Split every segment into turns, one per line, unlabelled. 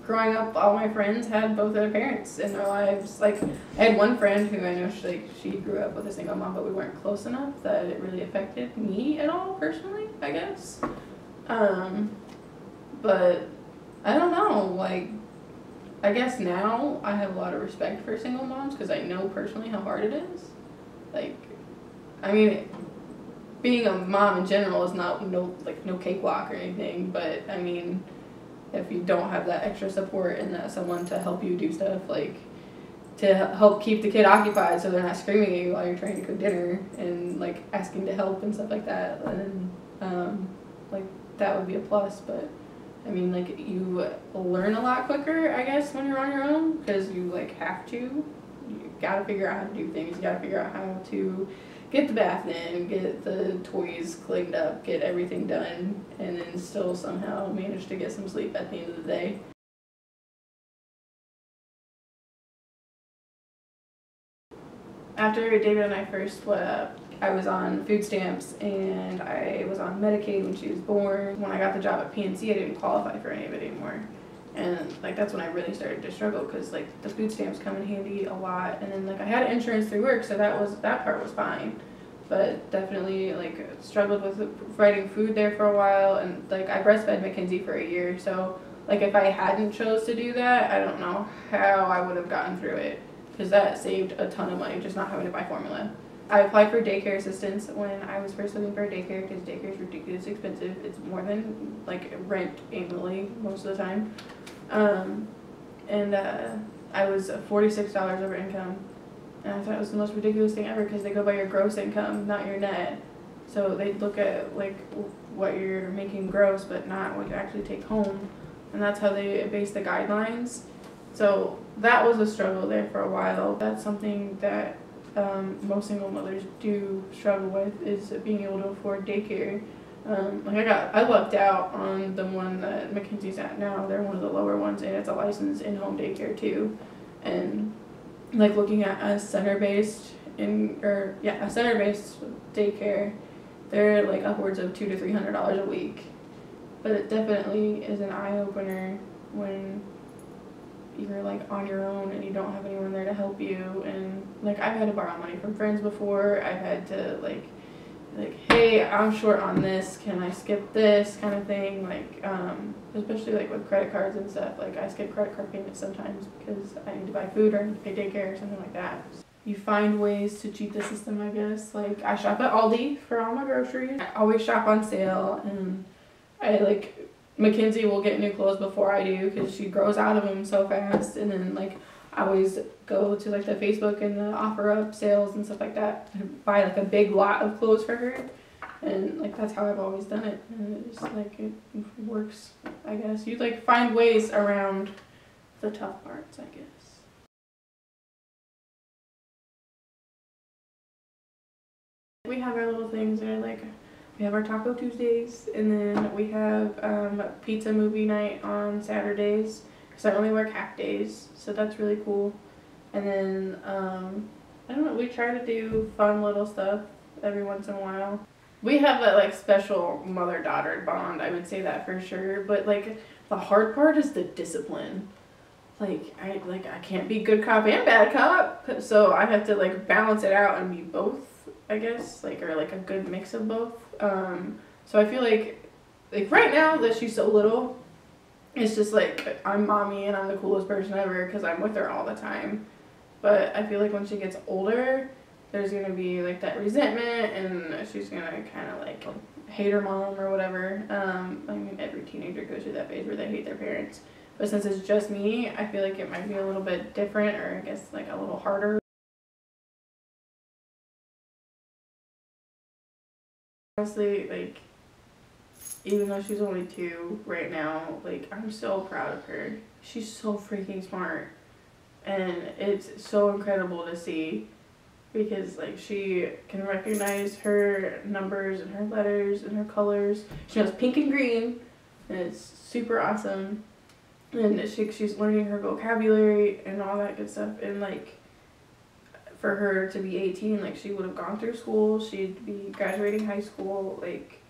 growing up, all my friends had both their parents in their lives. Like, I had one friend who I know she grew up with a single mom, but we weren't close enough that it really affected me at all personally, I guess. But I don't know, like, I guess now I have a lot of respect for single moms because I know personally how hard it is. Like, I mean, being a mom in general is no cakewalk or anything, but I mean, if you don't have that extra support and that someone to help you do stuff, like to help keep the kid occupied so they're not screaming at you while you're trying to cook dinner and like asking to help and stuff like that, and like that would be a plus. But I mean, like, you learn a lot quicker, I guess, when you're on your own, because you like have to. You gotta figure out how to do things. You gotta figure out how to get the bath in, get the toys cleaned up, get everything done, and then still somehow manage to get some sleep at the end of the day. After David and I first split up, I was on food stamps and I was on Medicaid when she was born. When I got the job at PNC, I didn't qualify for any of it anymore. And like that's when I really started to struggle because like the food stamps come in handy a lot. And then like I had insurance through work, so that part was fine. But definitely like struggled with providing food there for a while, and like I breastfed Mackenzie for a year. So like if I hadn't chose to do that, I don't know how I would have gotten through it, because that saved a ton of money just not having to buy formula. I applied for daycare assistance when I was first looking for a daycare because daycare is ridiculously expensive. It's more than like rent annually most of the time. I was $46 over income, and I thought it was the most ridiculous thing ever because they go by your gross income, not your net. So they look at like what you're making gross, but not what you actually take home, and that's how they base the guidelines. So that was a struggle there for a while. That's something that most single mothers do struggle with, is being able to afford daycare. I lucked out on the one that Mackenzie's at now. They're one of the lower ones, and it's a licensed in-home daycare too. And like looking at a center-based daycare, they're like upwards of $200 to $300 a week. But it definitely is an eye-opener when you're like on your own and you don't have anyone there to help you. And like I've had to borrow money from friends before. I've had to like hey, I'm short on this, can I skip this kind of thing, like especially like with credit cards and stuff. Like I skip credit card payments sometimes because I need to buy food or I need to pay daycare or something like that. You find ways to cheat the system, I guess. Like I shop at Aldi for all my groceries. I always shop on sale, and I like Mackenzie will get new clothes before I do because she grows out of them so fast. And then like I always go to like the Facebook and the OfferUp sales and stuff like that and buy like a big lot of clothes for her. And like that's how I've always done it, and it just like it works, I guess. You like find ways around the tough parts, I guess. We have our little things that are like, we have our Taco Tuesdays, and then we have pizza movie night on Saturdays, because I only work half days, so that's really cool. And then I don't know, we try to do fun little stuff every once in a while. We have that like special mother-daughter bond, I would say that for sure. But like the hard part is the discipline. Like I can't be good cop and bad cop, so I have to like balance it out and be both, I guess, like, or like a good mix of both. So I feel like right now that she's so little, it's just like I'm mommy and I'm the coolest person ever because I'm with her all the time. But I feel like when she gets older, there's going to be like that resentment, and she's going to kind of like hate her mom or whatever. I mean, every teenager goes through that phase where they hate their parents. But since it's just me, I feel like it might be a little bit different, or I guess like a little harder. Honestly, like, even though she's only 2 right now, like, I'm so proud of her. She's so freaking smart. And it's so incredible to see, because like she can recognize her numbers and her letters and her colors. She knows pink and green, and it's super awesome. And she's learning her vocabulary and all that good stuff. And like for her to be 18, like she would have gone through school, she'd be graduating high school, like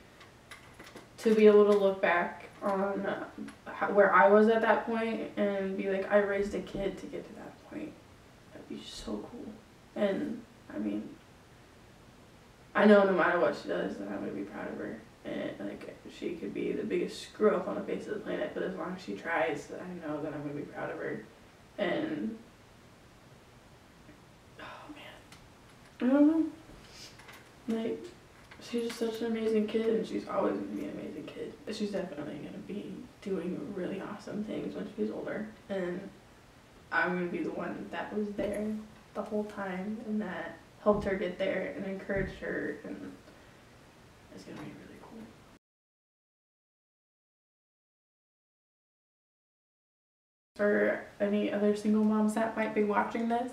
to be able to look back on where I was at that point and be like, I raised a kid to get to that point. That'd be so cool. And I mean, I know no matter what she does, that I'm gonna be proud of her. And like, she could be the biggest screw up on the face of the planet, but as long as she tries, I know that I'm gonna be proud of her. And oh man, I don't know. Like, she's just such an amazing kid, and she's always gonna be an amazing kid. But she's definitely gonna be doing really awesome things when she's older. And I'm gonna be the one that was there the whole time and that helped her get there and encouraged her, and it's gonna be really cool. For any other single moms that might be watching this,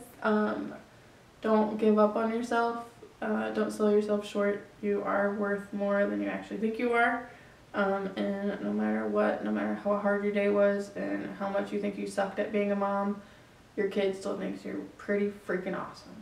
don't give up on yourself. Don't sell yourself short. You are worth more than you actually think you are. And no matter what, no matter how hard your day was and how much you think you sucked at being a mom, your kid still thinks you're pretty freaking awesome.